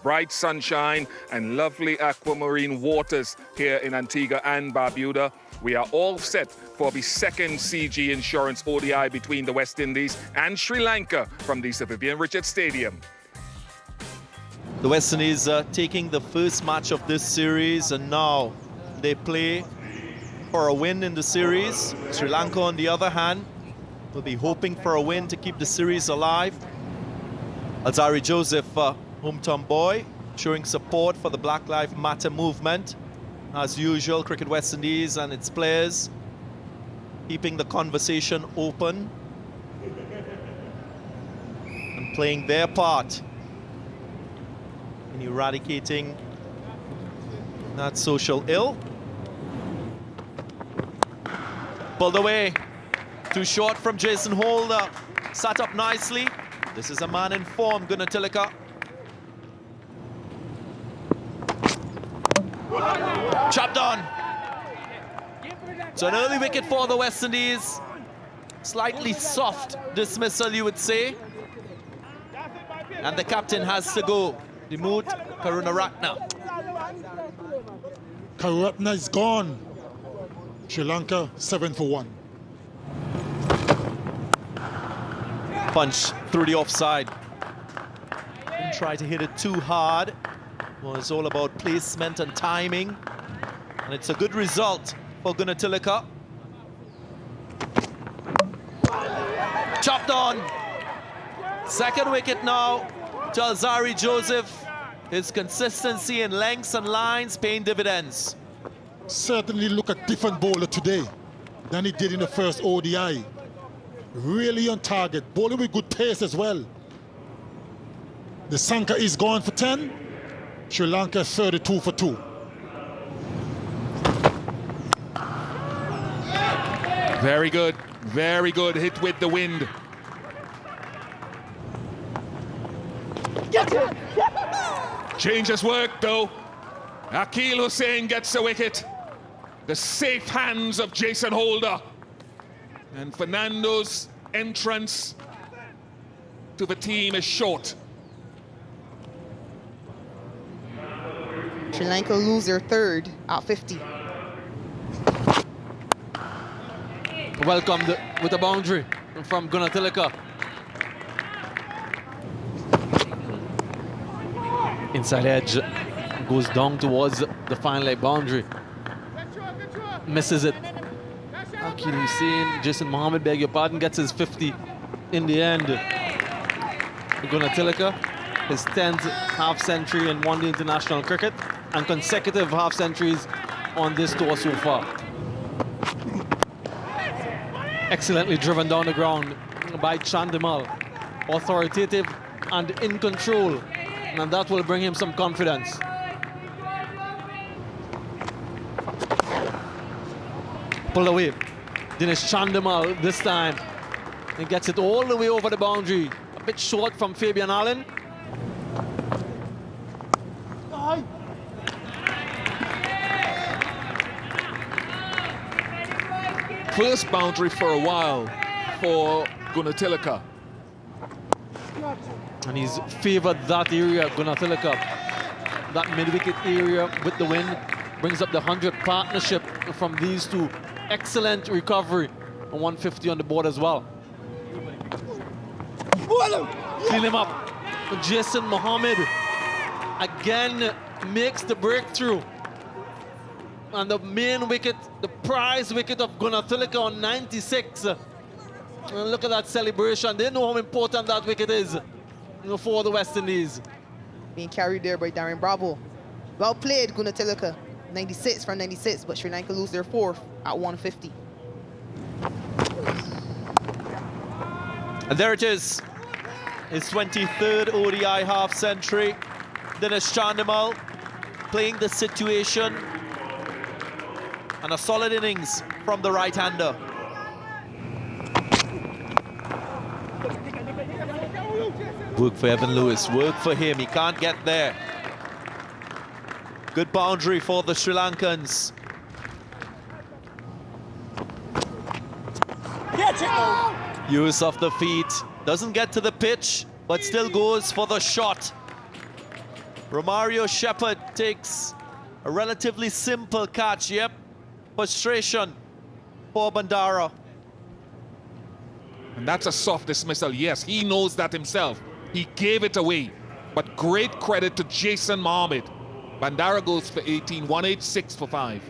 bright sunshine and lovely aquamarine waters here in Antigua and Barbuda. We are all set for the second CG Insurance ODI between the West Indies and Sri Lanka from the Sir Vivian Richards Stadium. The West Indies taking the first match of this series, and now they play for a win in the series. Sri Lanka, on the other hand, will be hoping for a win to keep the series alive. Alzarri Joseph, hometown boy, showing support for the Black Lives Matter movement. As usual, Cricket West Indies and its players keeping the conversation open and playing their part in eradicating that social ill. Pulled away, too short from Jason Holder, sat up nicely. This is a man in form, Gunatilaka. Chopped on. So an early wicket for the West Indies. Slightly soft dismissal, you would say. And the captain has to go. Dimuth Karunaratne. Karunaratne is gone. Sri Lanka 7 for 1. Punch through the offside. Didn't try to hit it too hard. Well, it's all about placement and timing. And it's a good result for Gunatilaka. Chopped on. Second wicket now to Alzarri Joseph. His consistency in lengths and lines paying dividends. Certainly look a different bowler today than he did in the first ODI. Really on target, bowling with good pace as well. The Sanka is gone for 10. Sri Lanka 32 for 2. Very good hit with the wind. Changes work though. Akeal Hosein gets a wicket. The safe hands of Jason Holder. And Fernando's entrance to the team is short. Sri Lanka lose their third at 50. Welcomed with a boundary from Gunatilaka. Inside edge goes down towards the fine leg boundary. Misses it. Akeal Hosein, Jason Mohammed, beg your pardon, gets his 50 in the end. Gunatilaka, his 10th half-century in one-day international cricket and consecutive half-centuries on this tour so far. Excellently driven down the ground by Chandimal. Authoritative and in control, and that will bring him some confidence. Pulled away. Dinesh Chandimal this time. He gets it all the way over the boundary. A bit short from Fabian Allen. First boundary for a while for Gunatilaka. And he's favored that area, Gunatilaka. That mid-wicket area with the wind brings up the 100 partnership from these two. Excellent recovery. And 150 on the board as well. Clean him up. Jason Mohammed again makes the breakthrough. And the main wicket, the prize wicket of Gunatilaka on 96. And look at that celebration. They know how important that wicket is for the West Indies. Being carried there by Darren Bravo. Well played, Gunatilaka. 96 from 96, but Sri Lanka lose their fourth at 150. And there it is. His 23rd ODI half-century. Dinesh Chandimal playing the situation. And a solid innings from the right-hander. Work for Evan Lewis, work for him, he can't get there. Good boundary for the Sri Lankans. Use of the feet, doesn't get to the pitch, but still goes for the shot. Romario Shepherd takes a relatively simple catch. Yep, frustration for Bandara. And that's a soft dismissal. Yes, he knows that himself. He gave it away. But great credit to Jason Mohammed. Bandara goes for 18, 186 for 5.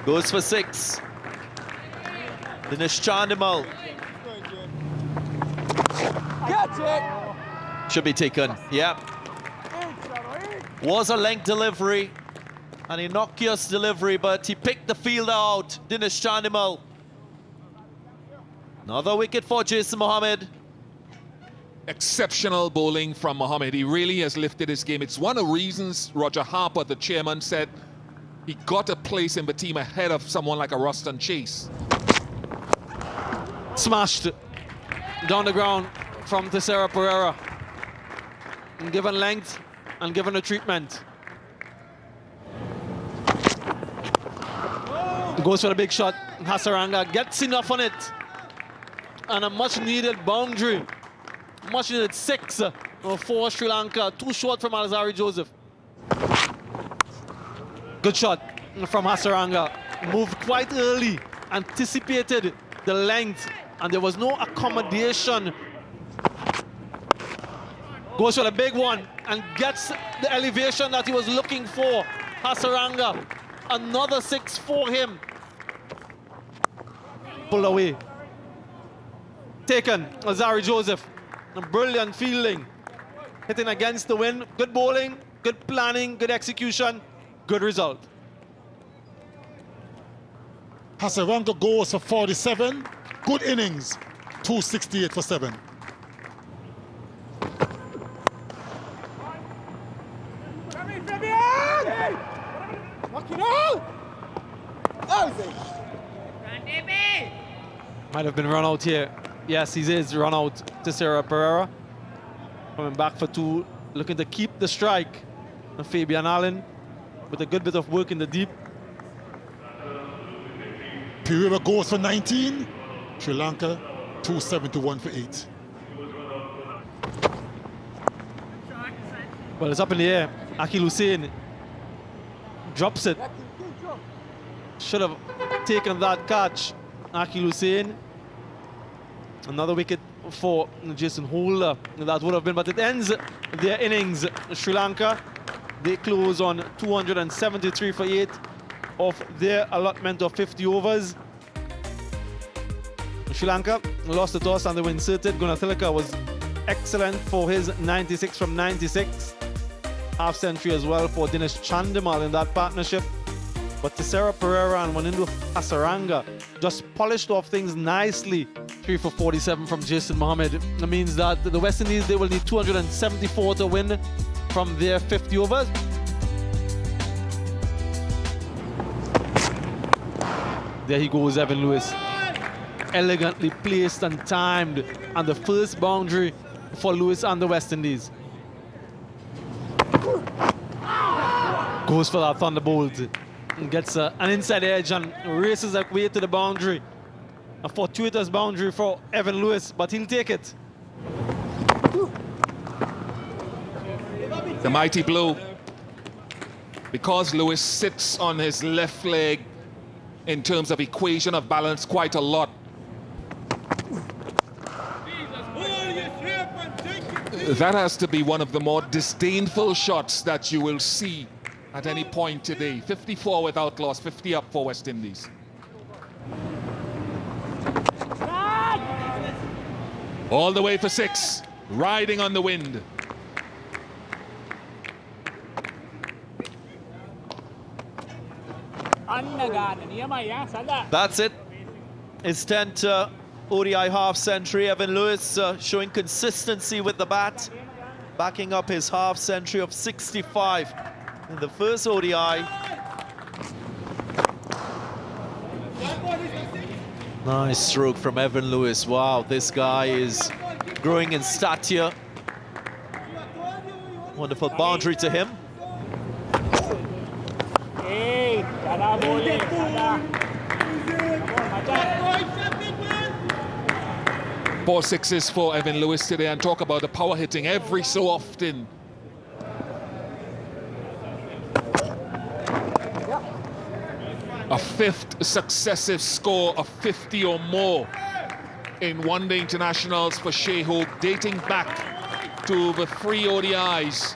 Goes for 6. Dinesh Chandimal. Should be taken, yeah. Was a length delivery, an innocuous delivery, but he picked the fielder out, Dinesh Chandimal. Another wicket for Jason Mohammed. Exceptional bowling from Mohammed. He really has lifted his game. It's one of the reasons Roger Harper, the chairman, said he got a place in the team ahead of someone like a Ruston Chase. Smashed down the ground from Tessera Pereira. And given length and given a treatment. Goes for the big shot. Hasaranga gets enough on it. And a much needed boundary. Much needed 6 for Sri Lanka. Too short from Alzari Joseph. Good shot from Hasaranga. Moved quite early. Anticipated the length. And there was no accommodation. Goes for the big one and gets the elevation that he was looking for. Hasaranga. Another 6 for him. Pull away. Taken. Alzari Joseph. Brilliant fielding. Hitting against the wind. Good bowling. Good planning. Good execution. Good result. Hasaranga goes for 47. Good innings. 268 for 7. Might have been run out here. Yes, he is run out to Sarah Pereira. Coming back for 2, looking to keep the strike. And Fabian Allen with a good bit of work in the deep. Pereira goes for 19. Sri Lanka 271 for 8. Well, it's up in the air. Akil Hussain drops it. Should have taken that catch. Akil Hussain. Another wicket for Jason Holder. That would have been, but it ends their innings. Sri Lanka, they close on 273 for 8 of their allotment of 50 overs. Sri Lanka lost the toss and they were inserted. Gunathilaka was excellent for his 96 from 96. Half century as well for Dinesh Chandimal in that partnership. But Tessera Pereira and Wanindu Hasaranga just polished off things nicely. 3 for 47 from Jason Mohammed. That means that the West Indies, they will need 274 to win from their 50 overs. There he goes, Evan Lewis. Elegantly placed and timed. And the first boundary for Lewis and the West Indies. Goes for that thunderbolt. Gets an inside edge and races that way to the boundary. A fortuitous boundary for Evan Lewis, but he'll take it. The mighty blow. Because Lewis sits on his left leg in terms of equation of balance quite a lot. That has to be one of the more disdainful shots that you will see at any point today. 54 without loss, 50 up for West Indies. All the way for 6, riding on the wind. That's it. His 10th ODI half century. Evan Lewis showing consistency with the bat, backing up his half century of 65 in the first ODI. Nice stroke from Evan Lewis. Wow, this guy is growing in stature. Wonderful boundary to him. 4 sixes for Evan Lewis today, and talk about the power hitting every so often. A 5th successive score of 50 or more in one-day internationals for Shai Hope, dating back to the 3 ODIs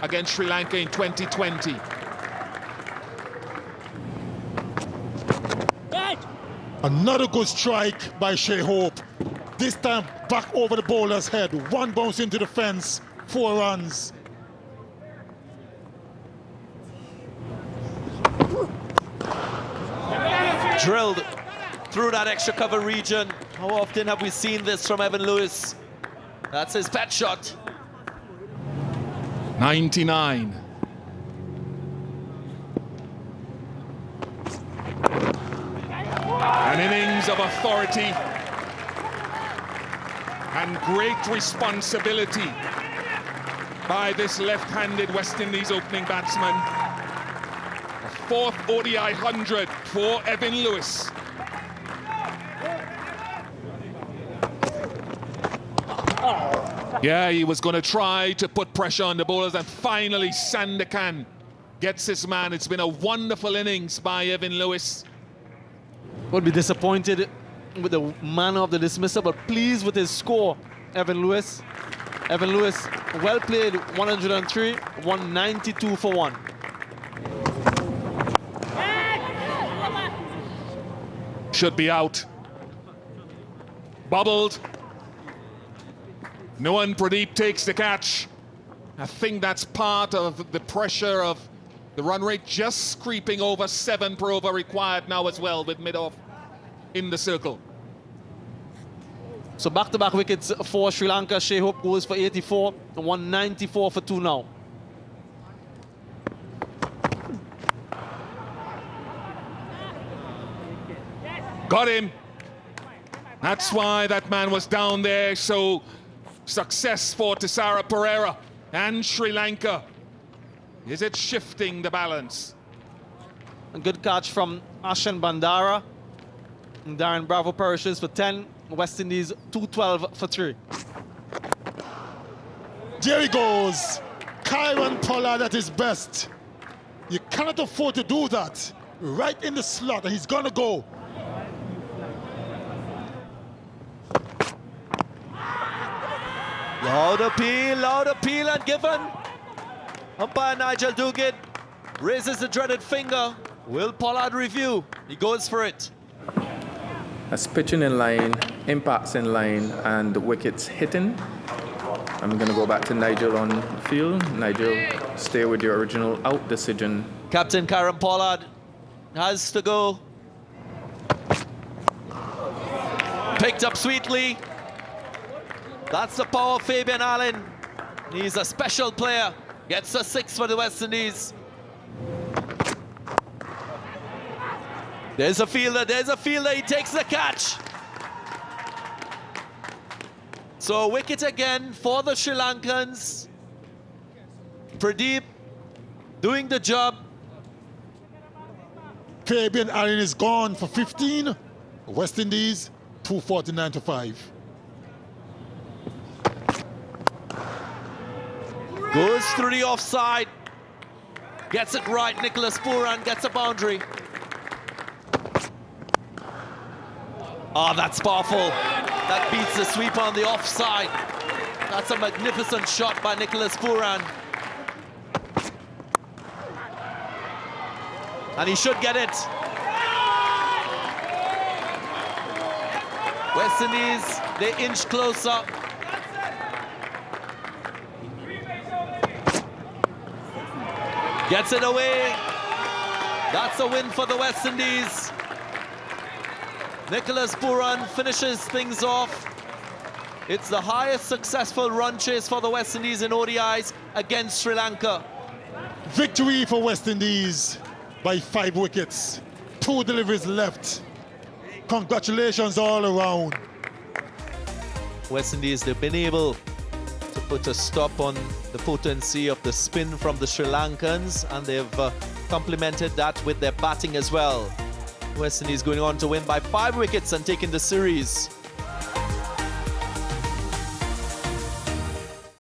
against Sri Lanka in 2020. Another good strike by Shai Hope. This time back over the bowler's head. 1 bounce into the fence, 4 runs. Drilled through that extra cover region. How often have we seen this from Evan Lewis? That's his pet shot. 99. An innings of authority and great responsibility by this left-handed West Indies opening batsman. A 4th ODI 100 for Evan Lewis. Yeah, he was going to try to put pressure on the bowlers, and finally Sandakan gets his man. It's been a wonderful innings by Evan Lewis. Would be disappointed with the manner of the dismissal, but pleased with his score, Evan Lewis. Evan Lewis, well played, 103, 192 for 1. Should be out. Bubbled. Nuwan Pradeep takes the catch. I think that's part of the pressure of the run rate just creeping over 7 per over required now as well, with mid-off in the circle. So back-to-back wickets for Sri Lanka. Shai Hope goes for 84, 194 for 2 now. Got him. That's why that man was down there. So success for Tisara Pereira and Sri Lanka. Is it shifting the balance? A good catch from Ashan Bandara. And Darren Bravo perishes for 10. West Indies 212 for 3. There he goes. Kieron Pollard at his best. You cannot afford to do that. Right in the slot, and he's gonna go. Loud appeal and given. Umpire Nigel Duguid raises the dreaded finger. Will Pollard review? He goes for it. That's pitching in line, impacts in line, and wickets hitting. I'm going to go back to Nigel on the field. Nigel, stay with your original out decision. Captain Kieron Pollard has to go. Picked up sweetly. That's the power of Fabian Allen. He's a special player. Gets a 6 for the West Indies. There's a fielder, he takes the catch. So a wicket again for the Sri Lankans. Pradeep doing the job. Fabian Allen is gone for 15. West Indies 249 to 5. Goes through the offside. Gets it right. Nicholas Pooran gets a boundary. Oh, that's powerful. That beats the sweep on the offside. That's a magnificent shot by Nicholas Pooran. And he should get it. West Indies, they inch closer. Gets it away. That's a win for the West Indies. Nicholas Pooran finishes things off. It's the highest successful run chase for the West Indies in ODIs against Sri Lanka. Victory for West Indies by 5 wickets. 2 deliveries left. Congratulations all around. West Indies, they've been able to put a stop on the potency of the spin from the Sri Lankans, and they've complemented that with their batting as well. West Indies going on to win by 5 wickets and taking the series.